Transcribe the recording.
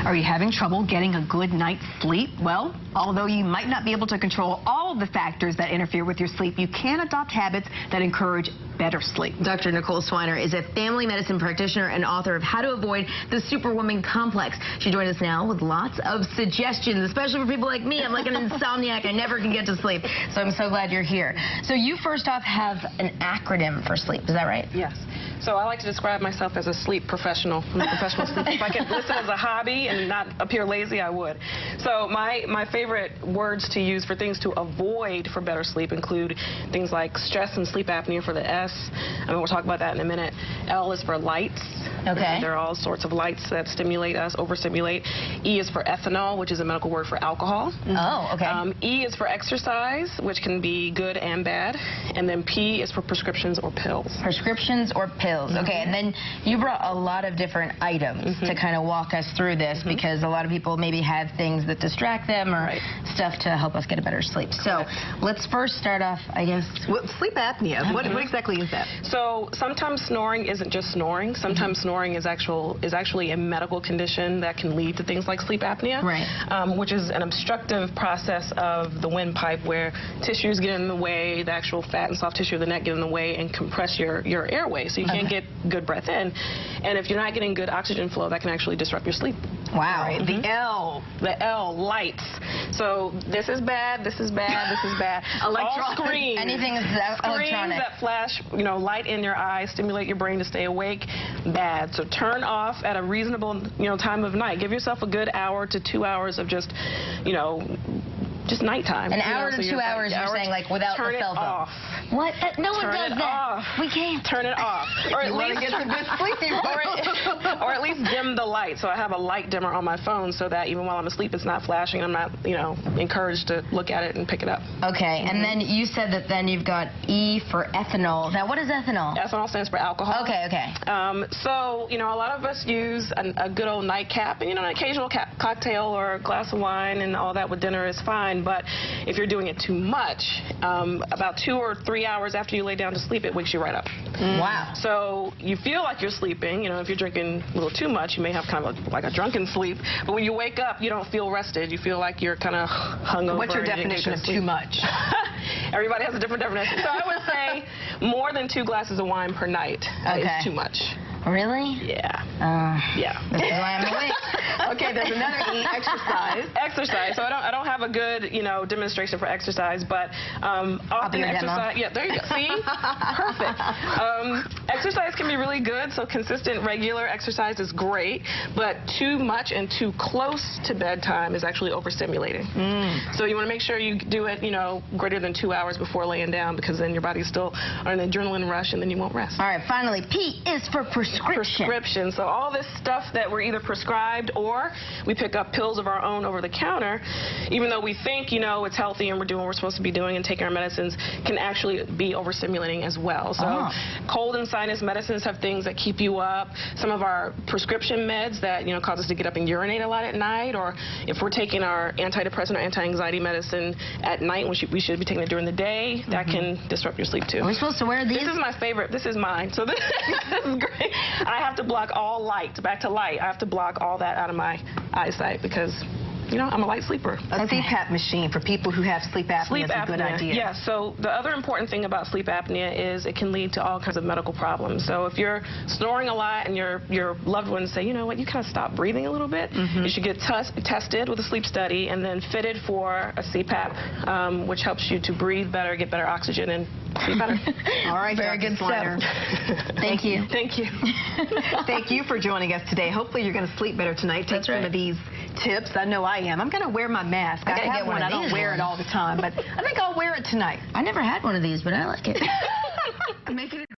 Are you having trouble getting a good night's sleep? Well, although you might not be able to control all of the factors that interfere with your sleep, you can adopt habits that encourage better sleep. Dr. Nicole Swiner is a family medicine practitioner and author of How to Avoid the Superwoman Complex. She joins us now with lots of suggestions, especially for people like me. I'm like an insomniac. I never can get to sleep. So I'm so glad you're here. So you first off have an acronym for sleep. Is that right? Yes. So I like to describe myself as a sleep professional. I'm a professional sleeper. If I could list it as a hobby and not appear lazy, I would. So my favorite words to use for things to avoid for better sleep include things like stress and sleep apnea for the S. I mean, we'll talk about that in a minute. L is for lights. Okay. There are all sorts of lights that stimulate us, overstimulate. E is for ethanol, which is a medical word for alcohol. Oh, okay. E is for exercise, which can be good and bad. And then P is for prescriptions or pills. Prescriptions or pills. Okay, and then you brought a lot of different items to kind of walk us through this because a lot of people maybe have things that distract them or stuff to help us get a better sleep. So let's first start off, I guess. Well, sleep apnea, what exactly is that? So sometimes snoring isn't just snoring. Sometimes snoring is actually a medical condition that can lead to things like sleep apnea, which is an obstructive process of the windpipe where tissues get in the way, the actual fat and soft tissue of the neck get in the way and compress your airway, so you can't get good breath in. And if you're not getting good oxygen flow, that can actually disrupt your sleep. Wow. The L, lights. So this is bad, this is bad, this is bad. Electronic. All screens. Anything that's electronic. Screens that flash, light in your eyes, stimulate your brain to stay awake, bad. So turn off at a reasonable, time of night. Give yourself a good hour to 2 hours of just, just nighttime. An hour to 2 hours, you're saying, like, without the cell phone. Off. What? No one does that. Off. We can't. Turn it off. Or at least get some good sleep. or at least dim the light. So I have a light dimmer on my phone so that even while I'm asleep, it's not flashing. I'm not, encouraged to look at it and pick it up. Okay, and then you said that then you've got E for ethanol. Now, what is ethanol? Ethanol stands for alcohol. Okay. So, a lot of us use a good old nightcap, and, an occasional cocktail or a glass of wine and all that with dinner is fine. But if you're doing it too much, about 2 or 3 hours after you lay down to sleep, it wakes you right up. Wow. So you feel like you're sleeping. If you're drinking a little too much, you may have kind of like a drunken sleep. But when you wake up, you don't feel rested. You feel like you're kind of hungover. What's your definition of too much? Everybody has a different definition. So I would say more than 2 glasses of wine per night is too much. Really? Yeah. Yeah. This is why I'm awake. Okay, there's another E, exercise. Exercise. So I don't have a good, demonstration for exercise, but often exercise. Yeah, there you go. See? Perfect. Exercise can be really good, so consistent, regular exercise is great, but too much and too close to bedtime is actually overstimulating. So you want to make sure you do it, greater than 2 hours before laying down, because then your body's still on an adrenaline rush and then you won't rest. All right, finally, P is for prescription. So all this stuff that we're either prescribed or we pick up pills of our own over the counter, even though we think, it's healthy and we're doing what we're supposed to be doing and taking our medicines, can actually be overstimulating as well. So cold and sinus medicines have things that keep you up. Some of our prescription meds that, cause us to get up and urinate a lot at night, or if we're taking our antidepressant or anti-anxiety medicine at night, we should be taking it during the day, that can disrupt your sleep too. Are we supposed to wear these? This is my favorite. This is mine. So this is great. I have to block all light, back to light. I have to block all that out of my eyesight because, I'm a light sleeper. A CPAP machine for people who have sleep apnea is a good idea. Yeah, so the other important thing about sleep apnea is it can lead to all kinds of medical problems. So if you're snoring a lot and your loved ones say, you know what, you kind of stop breathing a little bit, you should get tested with a sleep study and then fitted for a CPAP, which helps you to breathe better, get better oxygen, and sleep better. All right, very good stuff. Thank you. Thank you. Thank you for joining us today. Hopefully you're going to sleep better tonight. Take some of these tips. I know I am. I'm going to wear my mask. I have one. I don't wear it all the time, but I think I'll wear it tonight. I never had one of these, but I like it. Make it